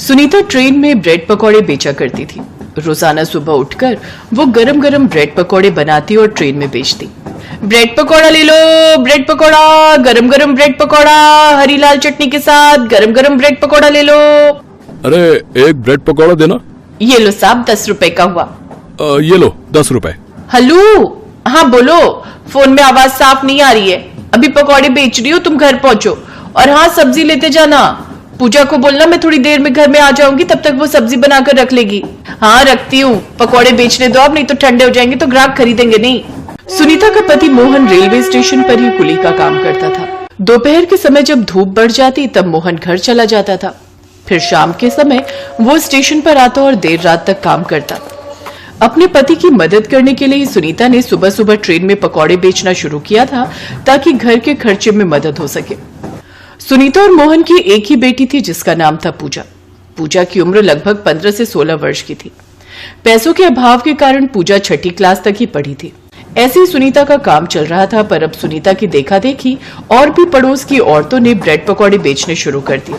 Sunita train में bread पकौड़े बेचा करती थी। रोजाना सुबह उठकर वो गरम गरम ब्रेड पकौड़े बनाती और ट्रेन में बेचती। ब्रेड पकौड़ा ले लो, ब्रेड पकौड़ा, गरम गरम ब्रेड पकौड़ा, हरी लाल चटनी के साथ गरम गरम ब्रेड पकौड़ा ले लो। अरे एक ब्रेड पकौड़ा देना। ये लो साहब, 10 रुपए का हुआ। ये लो 10 रुपए। हेलो, हाँ बोलो। फोन में आवाज साफ नहीं आ रही है। अभी पकौड़े बेच रही हो, तुम घर पहुंचो। और हाँ, सब्जी लेते जाना। पूजा को बोलना मैं थोड़ी देर में घर में आ जाऊंगी, तब तक वो सब्जी बनाकर रख लेगी। हाँ रखती हूँ, पकौड़े बेचने दो अब, नहीं तो ठंडे हो जाएंगे तो ग्राहक खरीदेंगे नहीं। सुनीता का पति मोहन रेलवे स्टेशन पर ही कुली का काम करता था। दोपहर के समय जब धूप बढ़ जाती तब मोहन घर चला जाता था। फिर शाम के समय वो स्टेशन पर आता और देर रात तक काम करता। अपने पति की मदद करने के लिए सुनीता ने सुबह सुबह ट्रेन में पकौड़े बेचना शुरू किया था ताकि घर के खर्चे में मदद हो सके। सुनीता और मोहन की एक ही बेटी थी जिसका नाम था पूजा। पूजा की उम्र लगभग 15 से 16 वर्ष की थी। पैसों के अभाव के कारण पूजा 6ठी क्लास तक ही पढ़ी थी। ऐसे ही सुनीता का काम चल रहा था, पर अब सुनीता की देखा देखी और भी पड़ोस की औरतों ने ब्रेड पकौड़े बेचने शुरू कर दिए।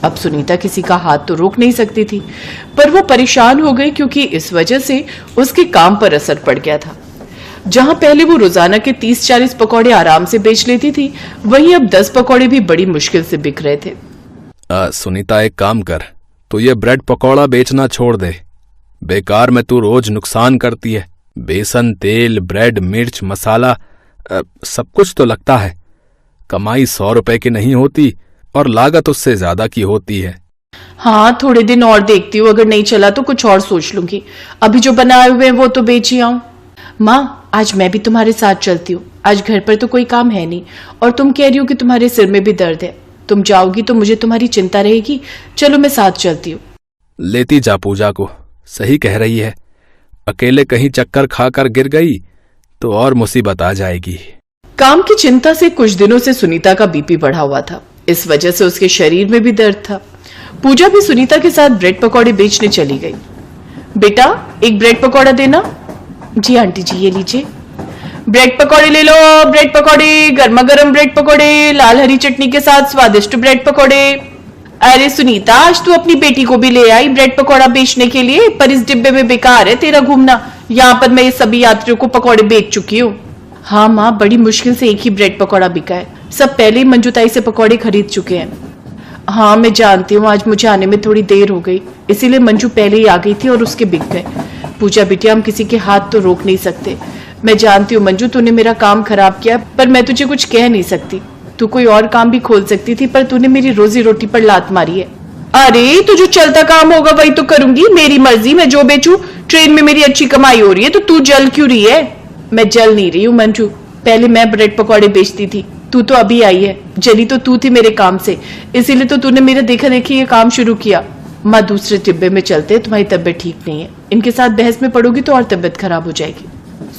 अब सुनीता किसी का हाथ तो रोक नहीं सकती थी, पर वो परेशान हो गई क्योंकि इस वजह से उसके काम पर असर पड़ गया था। जहां पहले वो रोजाना के 30-40 पकौड़े आराम से बेच लेती थी, वहीं अब 10 पकौड़े भी बड़ी मुश्किल से बिक रहे थे। सुनीता एक काम कर, तू ये ब्रेड पकौड़ा बेचना छोड़ दे। बेकार में तू रोज नुकसान करती है। बेसन, तेल, ब्रेड, मिर्च, मसाला, सब कुछ तो लगता है। कमाई 100 रुपए की नहीं होती और लागत उससे ज्यादा की होती है। हाँ, थोड़े दिन और देखती हूँ, अगर नहीं चला तो कुछ और सोच लूंगी। अभी जो बनाए हुए हैं वो तो बेच ही आऊं। माँ, आज मैं भी तुम्हारे साथ चलती हूँ। आज घर पर तो कोई काम है नहीं और तुम कह रही हो कि तुम्हारे सिर में भी दर्द है। तुम जाओगी तो मुझे तुम्हारी चिंता रहेगी। चलो मैं साथ चलती हूँ। लेती जा पूजा को, सही कह रही है। अकेले कहीं चक्कर खाकर गिर गई तो और मुसीबत आ जाएगी। काम की चिंता से कुछ दिनों से सुनीता का बीपी बढ़ा हुआ था। इस वजह से उसके शरीर में भी दर्द था। पूजा भी सुनीता के साथ ब्रेड पकौड़े बेचने चली गई। बेटा, एक ब्रेड पकौड़ा देना। जी आंटी जी, ये लीजिए। ब्रेड पकौड़े ले लो, ब्रेड पकौड़े, गर्मा गर्म ब्रेड पकौड़े, लाल हरी चटनी के साथ स्वादिष्ट ब्रेड पकौड़े। अरे सुनीता, आज तू अपनी बेटी को भी ले आई ब्रेड पकौड़ा बेचने के लिए, पर इस डिब्बे में बेकार है तेरा घूमना। यहाँ पर मैं ये सभी यात्रियों को पकौड़े बेच चुकी हूँ। हाँ माँ, बड़ी मुश्किल से एक ही ब्रेड पकौड़ा बिका है। सब पहले ही मंजूताई से पकौड़े खरीद चुके हैं। हाँ मैं जानती हूँ, आज मुझे आने में थोड़ी देर हो गई, इसीलिए मंजू पहले ही आ गई थी और उसके बिक गए। पूजा बिटिया, हम किसी के हाथ तो रोक नहीं सकते। मैं जानती हूँ मंजू, तूने मेरा काम खराब किया, पर मैं तुझे कुछ कह नहीं सकती। तू कोई और काम भी खोल सकती थी, पर तूने मेरी रोजी रोटी पर लात मारी है। अरे तो जो चलता काम होगा वही तो करूंगी, मेरी मर्जी, मैं जो बेचूं। ट्रेन में मेरी अच्छी कमाई हो रही है तो तू जल क्यों रही है? मैं जल नहीं रही हूँ मंजू, पहले मैं ब्रेड पकौड़े बेचती थी, तू तो अभी आई है। जली तो तू थी मेरे काम से, इसीलिए तो तूने मेरे देखा देखी ये काम शुरू किया। माँ, दूसरे डिब्बे में चलते, तुम्हारी तबीयत ठीक नहीं है। इनके साथ बहस में पड़ोगी तो और तबीयत खराब हो जाएगी।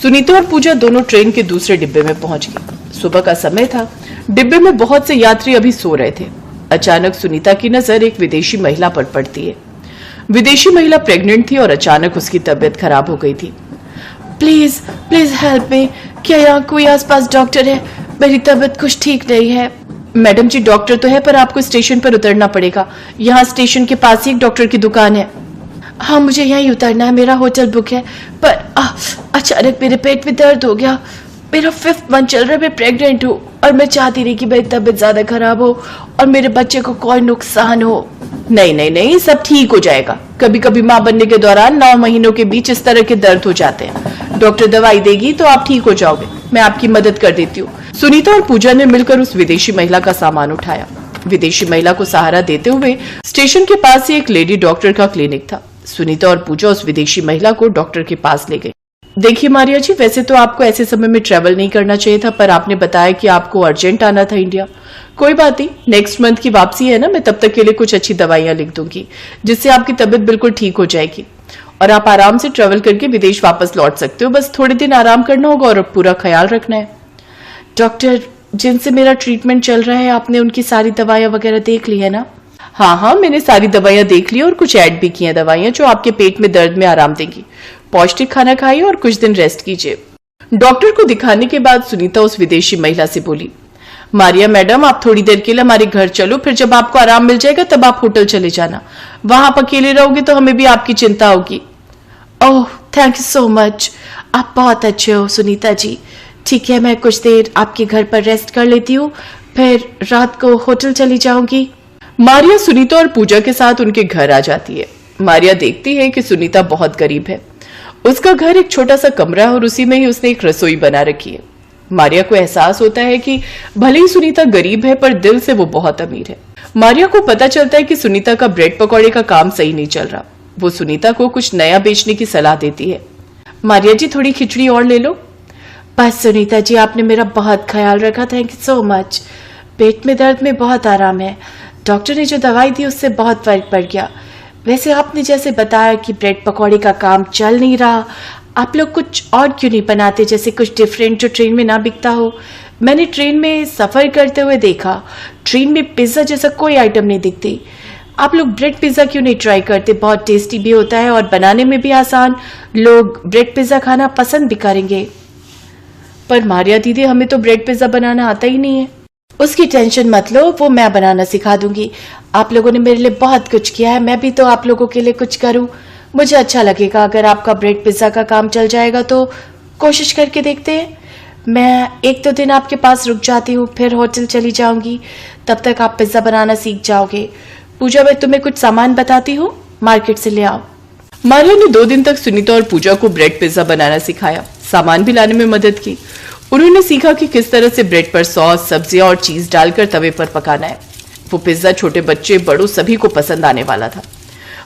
सुनीता और पूजा दोनों ट्रेन के दूसरे डिब्बे में पहुंच गई। सुबह का समय था। डिब्बे में बहुत से यात्री अभी सो रहे थे। अचानक सुनीता की नजर एक विदेशी महिला पर पड़ती है। विदेशी महिला प्रेग्नेंट थी और अचानक उसकी तबीयत खराब हो गई थी। प्लीज प्लीज हेल्प मी, क्या यहाँ कोई आसपास डॉक्टर है? मेरी तबीयत कुछ ठीक नहीं है। मैडम जी, डॉक्टर तो है, पर आपको स्टेशन पर उतरना पड़ेगा। यहाँ स्टेशन के पास ही एक डॉक्टर की दुकान है। हाँ, मुझे यहीं उतरना है, मेरा होटल बुक है, पर अचानक मेरे पेट में दर्द हो गया। मेरा 5th मंथ चल रहा है, मैं प्रेग्नेंट हूँ और मैं चाहती नहीं कि मेरी तबीयत ज्यादा खराब हो और मेरे बच्चे को कोई नुकसान हो। नहीं नहीं नहीं, सब ठीक हो जाएगा। कभी कभी माँ बनने के दौरान 9 महीनों के बीच इस तरह के दर्द हो जाते हैं। डॉक्टर दवाई देगी तो आप ठीक हो जाओगे, मैं आपकी मदद कर देती हूँ। सुनीता और पूजा ने मिलकर उस विदेशी महिला का सामान उठाया। विदेशी महिला को सहारा देते हुए स्टेशन के पास ही एक लेडी डॉक्टर का क्लिनिक था। सुनीता और पूजा उस विदेशी महिला को डॉक्टर के पास ले गए। देखिए मारिया जी, वैसे तो आपको ऐसे समय में ट्रेवल नहीं करना चाहिए था, पर आपने बताया कि आपको अर्जेंट आना था इंडिया। कोई बात नहीं, नेक्स्ट मंथ की वापसी है ना, मैं तब तक के लिए कुछ अच्छी दवाइयां लिख दूंगी जिससे आपकी तबीयत बिल्कुल ठीक हो जाएगी और आप आराम से ट्रेवल करके विदेश वापस लौट सकते हो। बस थोड़े दिन आराम करना होगा और पूरा ख्याल रखना है। डॉक्टर, जिनसे मेरा ट्रीटमेंट चल रहा है, आपने उनकी सारी दवाइयां वगैरह देख ली है ना? हाँ हाँ, मैंने सारी दवाइयां देख ली और कुछ ऐड भी की हैं दवाइयां जो आपके पेट में दर्द में आराम देंगी। पौष्टिक खाना खाइए और कुछ दिन रेस्ट कीजिए। डॉक्टर को दिखाने के बाद सुनीता उस विदेशी महिला से बोली, मारिया मैडम, आप थोड़ी देर के लिए हमारे घर चलो, फिर जब आपको आराम मिल जाएगा तब आप होटल चले जाना। वहां आप अकेले रहोगे तो हमें भी आपकी चिंता होगी। ओह, थैंक यू सो मच, आप बहुत अच्छे हो सुनीता जी। ठीक है, मैं कुछ देर आपके घर पर रेस्ट कर लेती हूँ, फिर रात को होटल चली जाऊंगी। मारिया सुनीता और पूजा के साथ उनके घर आ जाती है। मारिया देखती है कि सुनीता बहुत गरीब है। उसका घर एक छोटा सा कमरा है और उसी में ही उसने एक रसोई बना रखी है। मारिया को एहसास होता है कि भले ही सुनीता गरीब है पर दिल से वो बहुत अमीर है। मारिया को पता चलता है कि सुनीता का ब्रेड पकौड़े का काम सही नहीं चल रहा। वो सुनीता को कुछ नया बेचने की सलाह देती है। मारिया जी, थोड़ी खिचड़ी और ले लो। बस सुनीता जी, आपने मेरा बहुत ख्याल रखा, थैंक यू सो मच। पेट में दर्द में बहुत आराम है, डॉक्टर ने जो दवाई दी उससे बहुत फर्क पड़ गया। वैसे आपने जैसे बताया कि ब्रेड पकौड़े का काम चल नहीं रहा, आप लोग कुछ और क्यों नहीं बनाते, जैसे कुछ डिफरेंट जो ट्रेन में ना बिकता हो। मैंने ट्रेन में सफर करते हुए देखा, ट्रेन में पिज्जा जैसा कोई आइटम नहीं दिखती। आप लोग ब्रेड पिज्जा क्यों नहीं ट्राई करते, बहुत टेस्टी भी होता है और बनाने में भी आसान, लोग ब्रेड पिज्जा खाना पसंद भी करेंगे। पर मारिया दीदी, हमें तो ब्रेड पिज्जा बनाना आता ही नहीं है। उसकी टेंशन मत लो, वो मैं बनाना सिखा दूंगी। आप लोगों ने मेरे लिए बहुत कुछ किया है, मैं भी तो आप लोगों के लिए कुछ करूं। मुझे अच्छा लगेगा अगर आपका ब्रेड पिज्जा का काम चल जाएगा तो कोशिश करके देखते हैं। मैं एक दो दिन आपके पास रुक जाती हूँ, फिर होटल चली जाऊंगी, तब तक आप पिज्जा बनाना सीख जाओगे। पूजा, मैं तुम्हें कुछ सामान बताती हूँ, मार्केट से ले आओ। मारिया ने 2 दिन तक सुनीता और पूजा को ब्रेड पिज्जा बनाना सिखाया, सामान भी लाने में मदद की। उन्होंने सीखा कि किस तरह से ब्रेड पर सॉस, सब्जियां और चीज डालकर तवे पर पकाना है। वो पिज्जा छोटे बच्चे बड़ों सभी को पसंद आने वाला था।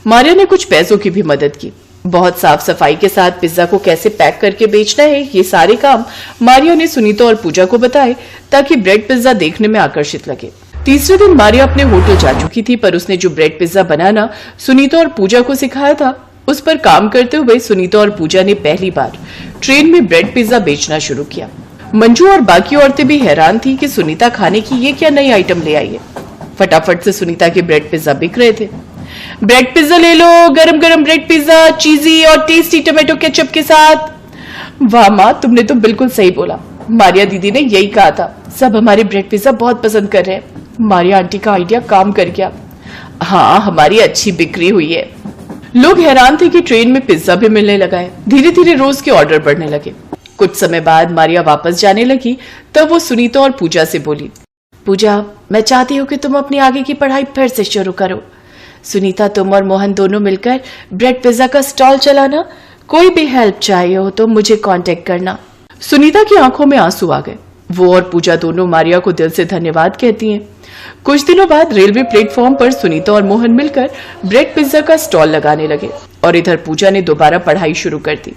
मारिया ने कुछ पैसों की भी मदद की। बहुत साफ सफाई के साथ पिज्जा को कैसे पैक करके बेचना है, ये सारे काम मारिया ने सुनीता और पूजा को बताए ताकि ब्रेड पिज्जा देखने में आकर्षित लगे। तीसरे दिन मारिया अपने होटल जा चुकी थी, पर उसने जो ब्रेड पिज्जा बनाना सुनीता और पूजा को सिखाया था, उस पर काम करते हुए सुनीता और पूजा ने पहली बार ट्रेन में ब्रेड पिज्जा बेचना शुरू किया। मंजू और बाकी औरतें भी हैरान थी कि सुनीता खाने की ये क्या नई आइटम ले आई है। फटाफट से सुनीता के ब्रेड पिज्जा बिक रहे थे। ब्रेड पिज्जा ले लो, गरम गरम ब्रेड पिज्जा, चीजी और टेस्टी टोमेटो केचप के साथ। वाह माँ, तुमने तो बिल्कुल सही बोला, मारिया दीदी ने यही कहा था। सब हमारे ब्रेड पिज्जा बहुत पसंद कर रहे हैं। मारिया आंटी का आइडिया काम कर गया। हाँ, हमारी अच्छी बिक्री हुई है। लोग हैरान थे कि ट्रेन में पिज्जा भी मिलने लगा है। धीरे धीरे रोज के ऑर्डर बढ़ने लगे। कुछ समय बाद मारिया वापस जाने लगी, तब वो सुनीता और पूजा से बोली, पूजा, मैं चाहती हूँ कि तुम अपनी आगे की पढ़ाई फिर से शुरू करो। सुनीता, तुम और मोहन दोनों मिलकर ब्रेड पिज्जा का स्टॉल चलाना। कोई भी हेल्प चाहिए हो तो मुझे कांटेक्ट करना। सुनीता की आंखों में आंसू आ गए। वो और पूजा दोनों मारिया को दिल से धन्यवाद कहती हैं। कुछ दिनों बाद रेलवे प्लेटफॉर्म पर सुनीता और मोहन मिलकर ब्रेड पिज्जा का स्टॉल लगाने लगे और इधर पूजा ने दोबारा पढ़ाई शुरू कर दी।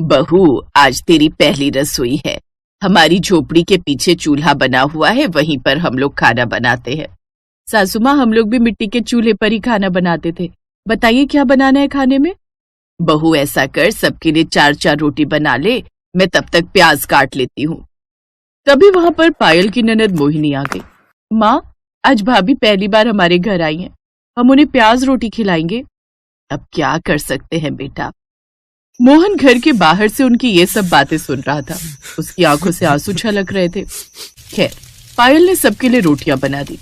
बहू, आज तेरी पहली रसोई है। हमारी झोपड़ी के पीछे चूल्हा बना हुआ है, वहीं पर हम लोग खाना बनाते हैं। सासू माँ, हम लोग भी मिट्टी के चूल्हे पर ही खाना बनाते थे। बताइए क्या बनाना है खाने में? बहू, ऐसा कर, सबके लिए 4-4 रोटी बना ले, मैं तब तक प्याज काट लेती हूँ। तभी वहां पर पायल की ननद मोहिनी आ गई। माँ, आज भाभी पहली बार हमारे घर आई हैं, हम उन्हें प्याज रोटी खिलाएंगे। अब क्या कर सकते हैं बेटा। मोहन घर के बाहर से उनकी ये सब बातें सुन रहा था। उसकी आंखों से आंसू छलक रहे थे। खैर, पायल ने सबके लिए रोटियां बना दी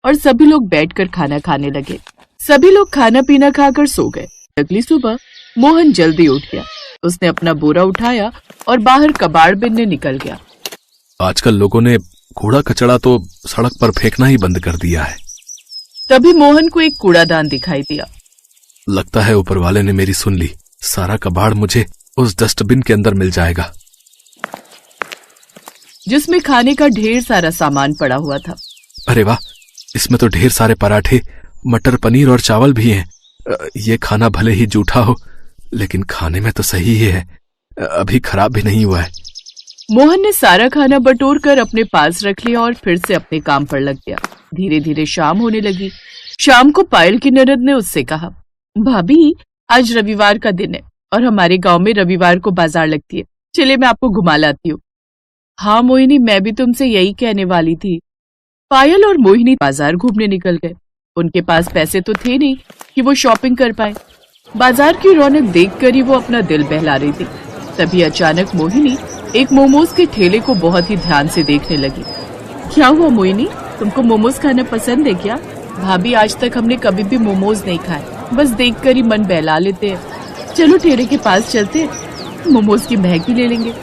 और सभी लोग बैठकर खाना खाने लगे। सभी लोग खाना पीना खाकर सो गए। अगली सुबह मोहन जल्दी उठ गया। उसने अपना बोरा उठाया और बाहर कबाड़ बिनने निकल गया। आजकल लोगों ने कूड़ा कचड़ा तो सड़क पर फेंकना ही बंद कर दिया है। तभी मोहन को एक कूड़ादान दिखाई दिया। लगता है ऊपर वाले ने मेरी सुन ली। सारा कबाड़ मुझे उस डस्टबिन के अंदर मिल जाएगा, जिसमें खाने का ढेर सारा सामान पड़ा हुआ था। अरे वाह, इसमें तो ढेर सारे पराठे, मटर पनीर और चावल भी हैं। ये खाना भले ही जूठा हो, लेकिन खाने में तो सही ही है, अभी खराब भी नहीं हुआ है। मोहन ने सारा खाना बटोर कर अपने पास रख लिया और फिर से अपने काम पर लग गया। धीरे धीरे शाम होने लगी। शाम को पायल की ननद ने उससे कहा, भाभी, आज रविवार का दिन है और हमारे गांव में रविवार को बाजार लगती है, चले मैं आपको घुमा लाती हूँ। हाँ मोहिनी, मैं भी तुमसे यही कहने वाली थी। पायल और मोहिनी बाजार घूमने निकल गए। उनके पास पैसे तो थे नहीं कि वो शॉपिंग कर पाए। बाजार की रौनक देखकर ही वो अपना दिल बहला रही थी। तभी अचानक मोहिनी एक मोमोज के ठेले को बहुत ही ध्यान से देखने लगी। क्या हुआ मोहिनी, तुमको मोमोज खाना पसंद है क्या? भाभी, आज तक हमने कभी भी मोमोज नहीं खाए, बस देखकर ही मन बहला लेते हैं। चलो ठेले के पास चलते हैं, मोमोज की महक ही ले लेंगे।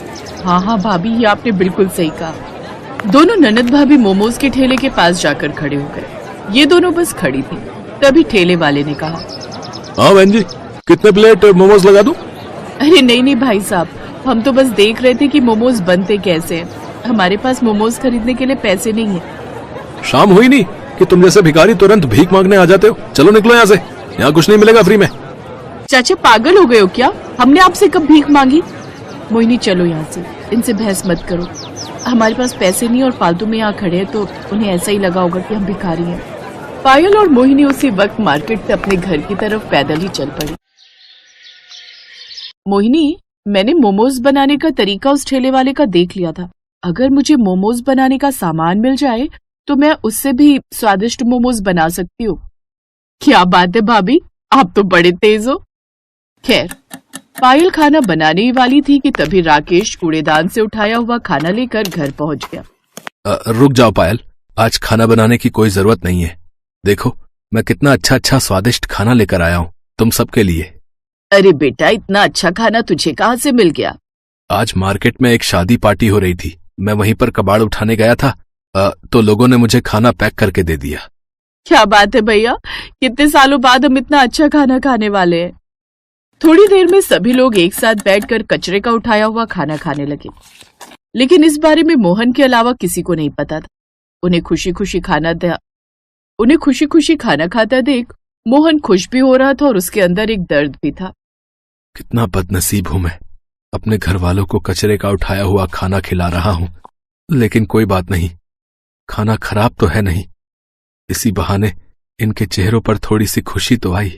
हाँ हाँ भाभी, ये आपने बिल्कुल सही कहा। दोनों ननद भाभी मोमोज के ठेले के पास जाकर खड़े हो गए। ये दोनों बस खड़ी थी, तभी ठेले वाले ने कहा, हाँ बहन जी, कितने प्लेट मोमोज लगा दूं? अरे नहीं नहीं भाई साहब, हम तो बस देख रहे थे कि मोमोज बनते कैसे हैं। हमारे पास मोमोज खरीदने के लिए पैसे नहीं है। शाम हुई नहीं कि तुम जैसे भिखारी तुरंत भीख मांगने आ जाते हो। चलो निकलो यहाँ से, यहाँ कुछ नहीं मिलेगा फ्री में। चाचा पागल हो गए हो क्या? हमने आपसे कब भीख मांगी? मोहिनी चलो यहाँ से, इनसे बहस मत करो। हमारे पास पैसे नहीं और फालतू में यहाँ खड़े हैं तो उन्हें ऐसा ही लगा होगा कि हम भिखारी हैं। पायल और मोहिनी उसी वक्त मार्केट से अपने घर की तरफ पैदल ही चल पड़ी। मोहिनी, मैंने मोमोज बनाने का तरीका उस ठेले वाले का देख लिया था। अगर मुझे मोमोज बनाने का सामान मिल जाए तो मैं उससे भी स्वादिष्ट मोमोज बना सकती हूँ। क्या बात है भाभी, आप तो बड़े तेज हो। खैर, पायल खाना बनाने ही वाली थी कि तभी राकेश कूड़ेदान से उठाया हुआ खाना लेकर घर पहुंच गया। रुक जाओ पायल, आज खाना बनाने की कोई जरूरत नहीं है। देखो मैं कितना अच्छा अच्छा स्वादिष्ट खाना लेकर आया हूँ तुम सबके लिए। अरे बेटा, इतना अच्छा खाना तुझे कहाँ से मिल गया? आज मार्केट में एक शादी पार्टी हो रही थी, मैं वहीं पर कबाड़ उठाने गया था, तो लोगों ने मुझे खाना पैक करके दे दिया। क्या बात है भैया, कितने सालों बाद हम इतना अच्छा खाना खाने वाले हैं। थोड़ी देर में सभी लोग एक साथ बैठकर कचरे का उठाया हुआ खाना खाने लगे, लेकिन इस बारे में मोहन के अलावा किसी को नहीं पता था। उन्हें खुशी खुशी खाना खाता देख मोहन खुश भी हो रहा था और उसके अंदर एक दर्द भी था। कितना बदनसीब हूं मैं, अपने घर वालों को कचरे का उठाया हुआ खाना खिला रहा हूं। लेकिन कोई बात नहीं, खाना खराब तो है नहीं, इसी बहाने इनके चेहरों पर थोड़ी सी खुशी तो आई।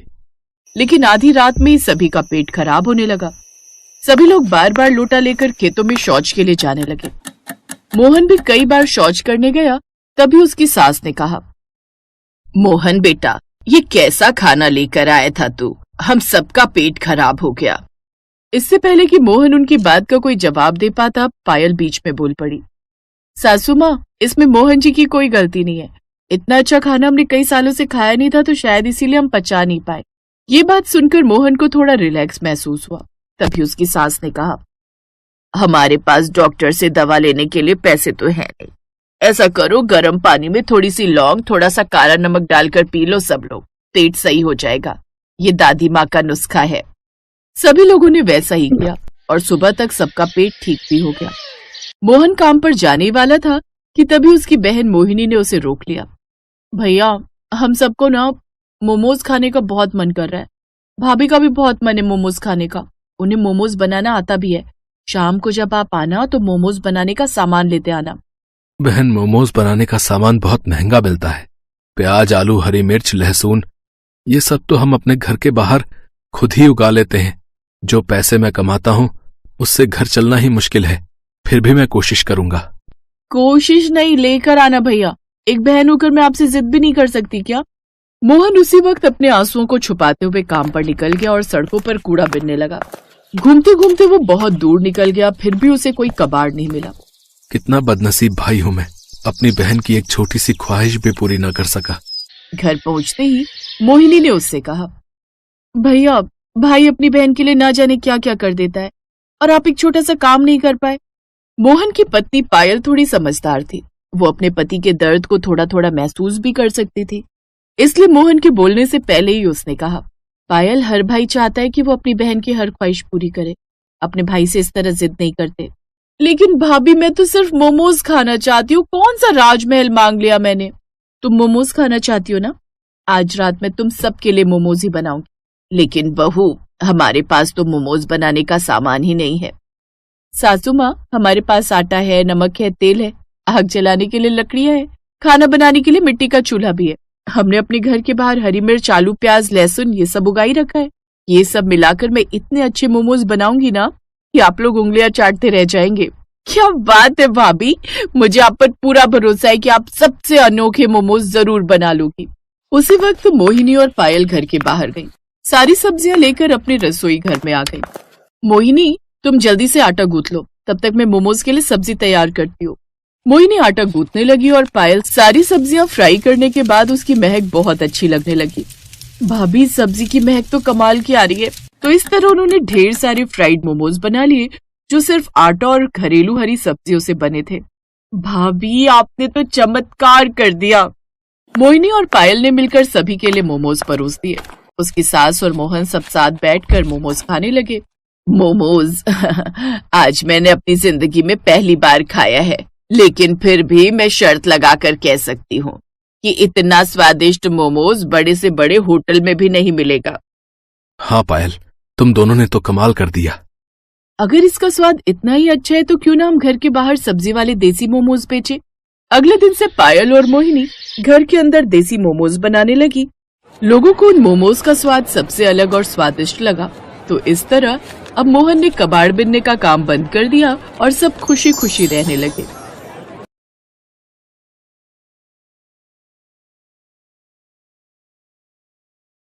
लेकिन आधी रात में ही सभी का पेट खराब होने लगा। सभी लोग बार बार लोटा लेकर खेतों में शौच के लिए जाने लगे। मोहन भी कई बार शौच करने गया, तभी उसकी सास ने कहा, मोहन बेटा, ये कैसा खाना लेकर आया था तू? हम सबका पेट खराब हो गया। इससे पहले कि मोहन उनकी बात का कोई जवाब दे पाता, पायल बीच में बोल पड़ी, सासू माँ, इसमें मोहन जी की कोई गलती नहीं है। इतना अच्छा खाना हमने कई सालों से खाया नहीं था, तो शायद इसीलिए हम पचा नहीं पाए। ये बात सुनकर मोहन को थोड़ा रिलैक्स महसूस हुआ। तभी उसकी सास ने कहा, हमारे पास डॉक्टर से दवा लेने के लिए पैसे तो है नहीं। ऐसा करो, गर्म पानी में थोड़ी सी लौंग, थोड़ा सा काला नमक डालकर पी लो सब लोग, पेट सही हो जाएगा। ये दादी माँ का नुस्खा है। सभी लोगों ने वैसा ही किया और सुबह तक सबका पेट ठीक भी हो गया। मोहन काम पर जाने वाला था कि तभी उसकी बहन मोहिनी ने उसे रोक लिया। भैया, हम सबको ना मोमोज खाने का बहुत मन कर रहा है। भाभी का भी बहुत मन है मोमोज खाने का। उन्हें मोमोज बनाना आता भी है। शाम को जब आप आना तो मोमोज बनाने का सामान लेते आना। बहन, मोमोज बनाने का सामान बहुत महंगा मिलता है। प्याज, आलू, हरी मिर्च, लहसुन, ये सब तो हम अपने घर के बाहर खुद ही उगा लेते हैं। जो पैसे मैं कमाता हूँ उससे घर चलना ही मुश्किल है, फिर भी मैं कोशिश करूंगा। कोशिश नहीं, लेकर आना भैया। एक बहन होकर मैं आपसे जिद भी नहीं कर सकती क्या? मोहन उसी वक्त अपने आंसुओं को छुपाते हुए काम पर निकल गया और सड़कों पर कूड़ा बिनने लगा। घूमते घूमते वो बहुत दूर निकल गया, फिर भी उसे कोई कबाड़ नहीं मिला। कितना बदनसीब भाई हूं मैं, अपनी बहन की एक छोटी सी ख्वाहिश भी पूरी न कर सका। घर पहुंचते ही मोहिनी ने उससे कहा, भैया, भाई अपनी बहन के लिए ना जाने क्या क्या कर देता है और आप एक छोटा सा काम नहीं कर पाए। मोहन की पत्नी पायल थोड़ी समझदार थी। वो अपने पति के दर्द को थोड़ा थोड़ा महसूस भी कर सकती थी, इसलिए मोहन के बोलने से पहले ही उसने कहा, पायल, हर भाई चाहता है कि वो अपनी बहन की हर ख्वाहिश पूरी करे। अपने भाई से इस तरह जिद नहीं करते। लेकिन भाभी, मैं तो सिर्फ मोमोज खाना चाहती हूँ। कौन सा राजमहल मांग लिया मैंने? तुम मोमोज खाना चाहती हो ना? आज रात में तुम सबके लिए मोमोज ही बनाऊंगी। लेकिन बहू, हमारे पास तो मोमोज बनाने का सामान ही नहीं है। सासू माँ, हमारे पास आटा है, नमक है, तेल है, आग जलाने के लिए लकड़ियां है, खाना बनाने के लिए मिट्टी का चूल्हा भी है। हमने अपने घर के बाहर हरी मिर्च, आलू, प्याज, लहसुन ये सब उगाई रखा है। ये सब मिलाकर मैं इतने अच्छे मोमोज बनाऊंगी ना कि आप लोग उंगलियां चाटते रह जाएंगे। क्या बात है भाभी, मुझे आप पर पूरा भरोसा है कि आप सबसे अनोखे मोमोज जरूर बना लोगी। उसी वक्त मोहिनी और पायल घर के बाहर गई। सारी सब्जियां लेकर अपने रसोई घर में आ गई। मोहिनी, तुम जल्दी से आटा गूंथ लो, तब तक मैं मोमोज के लिए सब्जी तैयार करती हूँ। मोहिनी आटा गूंथने लगी और पायल सारी सब्जियां फ्राई करने के बाद उसकी महक बहुत अच्छी लगने लगी। भाभी, सब्जी की महक तो कमाल की आ रही है। तो इस तरह उन्होंने ढेर सारे फ्राइड मोमोज बना लिए जो सिर्फ आटा और घरेलू हरी सब्जियों से बने थे। भाभी, आपने तो चमत्कार कर दिया। मोहिनी और पायल ने मिलकर सभी के लिए मोमोज परोस दिए। उसकी सास और मोहन सब साथ बैठकर मोमोज खाने लगे। मोमोज आज मैंने अपनी जिंदगी में पहली बार खाया है, लेकिन फिर भी मैं शर्त लगाकर कह सकती हूँ कि इतना स्वादिष्ट मोमोज बड़े से बड़े होटल में भी नहीं मिलेगा। हाँ पायल, तुम दोनों ने तो कमाल कर दिया। अगर इसका स्वाद इतना ही अच्छा है तो क्यों ना हम घर के बाहर सब्जी वाले देसी मोमोज बेचें। अगले दिन से पायल और मोहिनी घर के अंदर देसी मोमोज बनाने लगी। लोगों को उन मोमोज का स्वाद सबसे अलग और स्वादिष्ट लगा। तो इस तरह अब मोहन ने कबाड़ बिनने का काम बंद कर दिया और सब खुशी खुशी रहने लगे।